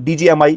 DGMI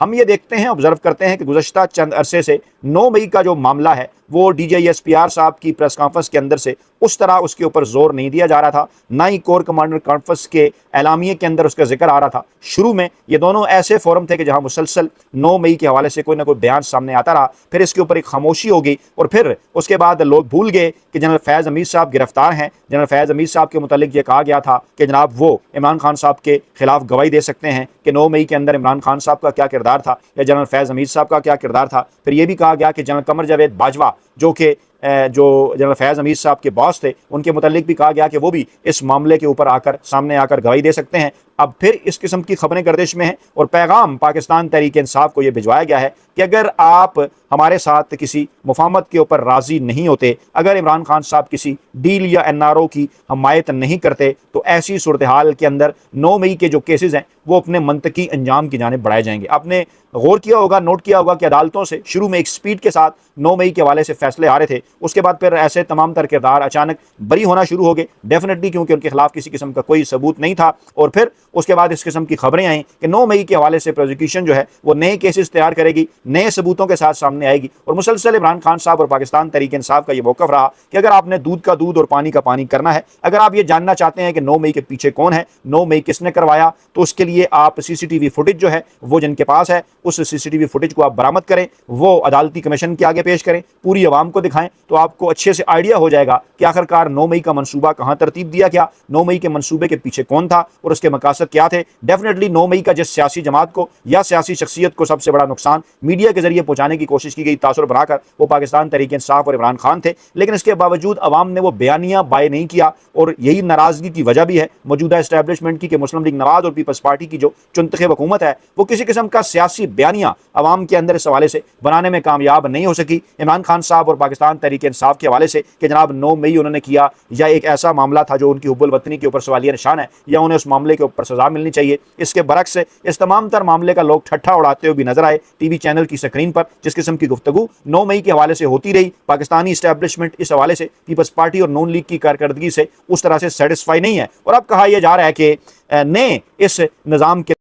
ہم یہ دیکھتے ہیں، آبزرو کرتے ہیں کہ گزشتہ چند عرصے سے 9 مئی کا جو معاملہ ہے وہ D G I S P R صاحب کی پریس کانفرنس کے اندر سے اس طرح اس کے اوپر زور نہیں دیا جا رہا تھا، نہ ہی کور کمانڈر کانفرنس کے اعلامیے کے اندر اس کا ذکر آ رہا تھا۔ شروع میں یہ دونوں ایسے فورم تھے کہ جہاں مسلسل 9 مئی کے حوالے سے کوئی نہ کوئی بیان سامنے آتا رہا، پھر اس کے اوپر ایک خاموشی ہو گئی، اور پھر اس کے بعد لوگ بھول گئے کہ جنرل فیض حمید صاحب گرفتار ہیں۔ جنرل فیض حمید صاحب کے متعلق یہ کہا گیا تھا کہ جناب وہ عمران خان صاحب کے خلاف گواہی دے سکتے ہیں کہ 9 مئی کے اندر عمران خان صاحب کا کیا کردار تھا یا جنرل فیض حمید صاحب کا کیا کردار تھا۔ پھر یہ بھی کہا گیا کہ جنرل قمر جاوید باجوہ جو جنرل فیض حمید صاحب کے باس تھے، ان کے متعلق بھی کہا گیا کہ وہ بھی اس معاملے کے اوپر سامنے آ کر گواہی دے سکتے ہیں۔ اب پھر اس قسم کی خبریں گردش میں ہیں، اور پیغام پاکستان تحریک انصاف کو یہ بھجوایا گیا ہے کہ اگر آپ ہمارے ساتھ کسی مفاہمت کے اوپر راضی نہیں ہوتے، اگر عمران خان صاحب کسی ڈیل یا این آر او کی حمایت نہیں کرتے، تو ایسی صورتحال کے اندر 9 مئی کے جو کیسز ہیں وہ اپنے منطقی انجام کی جانب بڑھائے جائیں گے۔ آپ نے غور کیا ہوگا، نوٹ کیا ہوگا کہ عدالتوں سے شروع میں ایک سپیڈ کے ساتھ 9 مئی کے حوالے سے فیصلے آ رہے تھے، اس کے بعد پھر ایسے تمام تر کردار اچانک بری ہونا شروع ہو گئے، ڈیفینیٹلی کیونکہ ان کے خلاف کسی قسم کا کوئی ثبوت نہیں تھا، اور پھر اس کے بعد اس قسم کی خبریں آئیں کہ 9 مئی کے حوالے سے پروزیکیوشن جو ہے وہ نئے کیسز تیار کرے گی، نئے ثبوتوں کے ساتھ سامنے آئے گی، اور مسلسل عمران خان صاحب اور پاکستان تحریک انصاف کا یہ موقف رہا کہ اگر آپ نے دودھ کا دودھ اور پانی کا پانی کرنا ہے، اگر آپ یہ جاننا چاہتے ہیں کہ 9 مئی کے پیچھے کون ہے، 9 مئی کس نے کروایا، تو اس کے لیے آپ سی سی ٹی وی فوٹیج جو ہے وہ جن کے پاس ہے اس سی سی ٹی وی فوٹیج کو آپ برآمد کریں، وہ عدالتی کمیشن کے آگے پیش کریں، پوری عوام کو دکھائیں، تو آپ کو اچھے سے آئیڈیا ہو جائے گا کہ آخرکار 9 مئی کا منصوبہ کہاں ترتیب دیا گیا، 9 مئی کے منصوبے کے پیچھے کون تھا اور اس کے مقاصد کیا تھے۔ ڈیفینیٹلی 9 مئی کا جس سیاسی جماعت کو یا سیاسی شخصیت کو سب سے بڑا نقصان میڈیا کے ذریعے پہنچانے کی کوشش کی گئی تاثر بنا کر، وہ پاکستان تحریک انصاف اور عمران خان تھے، لیکن اس کے باوجود عوام نے وہ بیانیہ بائے نہیں کیا، اور یہی ناراضگی کی وجہ بھی ہے موجودہ اسٹیبلشمنٹ کی کہ مسلم لیگ نواز اور پیپلز پارٹی کی جو چنتخب حکومت ہے وہ کسی قسم کا سیاسی بیانیہ عوام کے اندر اس حوالے سے بنانے میں کامیاب نہیں ہو سکی۔ عمران خان صاحب اور پاکستان تحریک انصاف کے حوالے سے کہ جناب 9 مئی انہوں نے کیا، یا ایک ایسا معاملہ تھا جو ان کی حب الوطنی کے اوپر سوالیہ نشان ہے، یا انہیں اس معاملے کے اوپر سزا ملنی چاہیے، اس کے برعکس اس تمام تر معاملے کا لوگ ٹھٹھا اڑاتے ہوئے بھی نظر آئے ٹی وی چینل کی سکرین پر۔ جس قسم کی گفتگو 9 مئی کے حوالے سے ہوتی رہی، پاکستانی اسٹیبلشمنٹ اس حوالے سے پیپلز پارٹی اور نون لیگ کی کارکردگی سے اس طرح سے سیٹسفائی نہیں ہے، اور اب کہا یہ جا رہا ہے کہ نئے اس نظام کے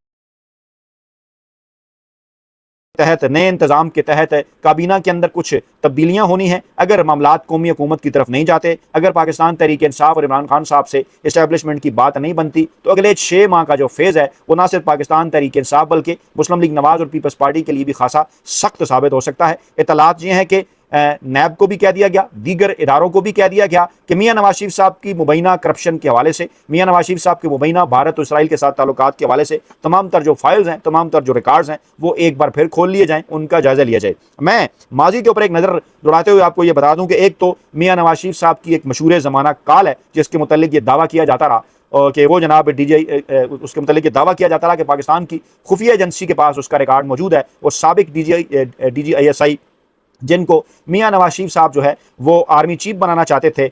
تحت، نئے انتظام کے تحت کابینہ کے اندر کچھ تبدیلیاں ہونی ہیں۔ اگر معاملات قومی حکومت کی طرف نہیں جاتے، اگر پاکستان تحریک انصاف اور عمران خان صاحب سے اسٹیبلشمنٹ کی بات نہیں بنتی، تو اگلے 6 ماہ کا جو فیز ہے وہ نہ صرف پاکستان تحریک انصاف بلکہ مسلم لیگ نواز اور پیپلز پارٹی کے لیے بھی خاصا سخت ثابت ہو سکتا ہے۔ اطلاعات یہ ہیں کہ نیب کو بھی کہہ دیا گیا، دیگر اداروں کو بھی کہہ دیا گیا کہ میاں نواز شریف صاحب کی مبینہ کرپشن کے حوالے سے، میاں نواز شریف صاحب کے مبینہ بھارت اور اسرائیل کے ساتھ تعلقات کے حوالے سے تمام تر جو فائلز ہیں، تمام تر جو ریکارڈز ہیں، وہ ایک بار پھر کھول لیے جائیں، ان کا جائزہ لیا جائے۔ میں ماضی کے اوپر ایک نظر دوڑاتے ہوئے آپ کو یہ بتا دوں کہ ایک تو میاں نواز شریف صاحب کی ایک مشہور زمانہ کال ہے جس کے متعلق یہ دعویٰ کیا جاتا رہا کہ وہ جناب اس کے متعلق یہ دعویٰ کیا جاتا رہا کہ پاکستان کی خفیہ ایجنسی کے پاس اس کا ریکارڈ موجود ہے، وہ سابق D G I S I جن کو میاں نواز شریف صاحب جو ہے وہ آرمی چیف بنانا چاہتے تھے،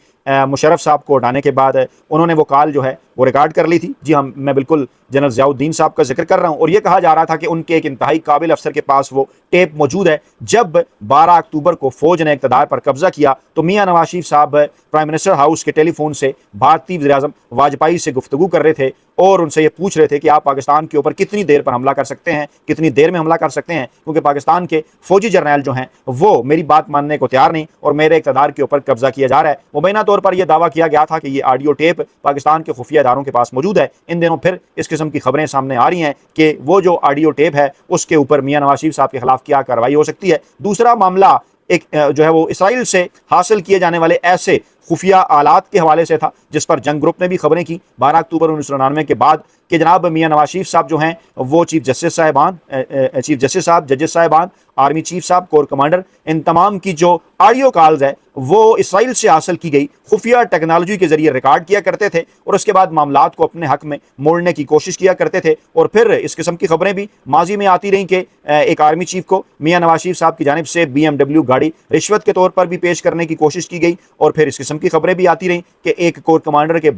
مشرف صاحب کو ہٹانے کے بعد انہوں نے وہ کال جو ہے وہ ریکارڈ کر لی تھی۔ جی ہاں، میں بالکل جنرل ضیاء الدین صاحب کا ذکر کر رہا ہوں، اور یہ کہا جا رہا تھا کہ ان کے ایک انتہائی قابل افسر کے پاس وہ ٹیپ موجود ہے۔ جب 12 اکتوبر کو فوج نے اقتدار پر قبضہ کیا تو میاں نواز شریف صاحب پرائم منسٹر ہاؤس کے ٹیلی فون سے بھارتی وزیر اعظم واجپئی سے گفتگو کر رہے تھے، اور ان سے یہ پوچھ رہے تھے کہ آپ پاکستان کے اوپر کتنی دیر پر حملہ کر سکتے ہیں، کتنی دیر میں حملہ کر سکتے ہیں، کیونکہ پاکستان کے فوجی جرنیل جو ہیں وہ میری بات ماننے کو تیار نہیں اور میرے اقتدار کے اوپر قبضہ کیا جا رہا ہے۔ مبینہ طور پر یہ دعویٰ کیا گیا تھا کہ یہ آڈیو ٹیپ پاکستان کے خفیہ اداروں کے پاس موجود ہے۔ ان دنوں پھر اس قسم کی خبریں سامنے آ رہی ہیں کہ وہ جو آڈیو ٹیپ ہے اس کے اوپر میاں نواز شریف صاحب کے خلاف کیا کارروائی ہو سکتی ہے۔ دوسرا معاملہ ایک جو ہے وہ اسرائیل سے حاصل کیے جانے والے ایسے خفیہ آلات کے حوالے سے تھا جس پر جنگ گروپ نے بھی خبریں کی 12 اکتوبر 1999 کے بعد کہ جناب میاں نواز شریف صاحب جو ہیں وہ چیف جسٹس صاحب، ججز صاحبان، آرمی چیف صاحب، کور کمانڈر، ان تمام کی جو آڈیو کالز ہے وہ اسرائیل سے حاصل کی گئی خفیہ ٹیکنالوجی کے ذریعے ریکارڈ کیا کرتے تھے، اور اس کے بعد معاملات کو اپنے حق میں موڑنے کی کوشش کیا کرتے تھے۔ اور پھر اس قسم کی خبریں بھی ماضی میں آتی رہیں کہ ایک آرمی چیف کو میاں نواز شریف صاحب کی جانب سے BMW گاڑی رشوت کے طور پر بھی پیش کرنے کی کوشش کی گئی، اور پھر اس قسم کی خبریں بھی آتی رہیں کہ ایک کور کمانڈر کے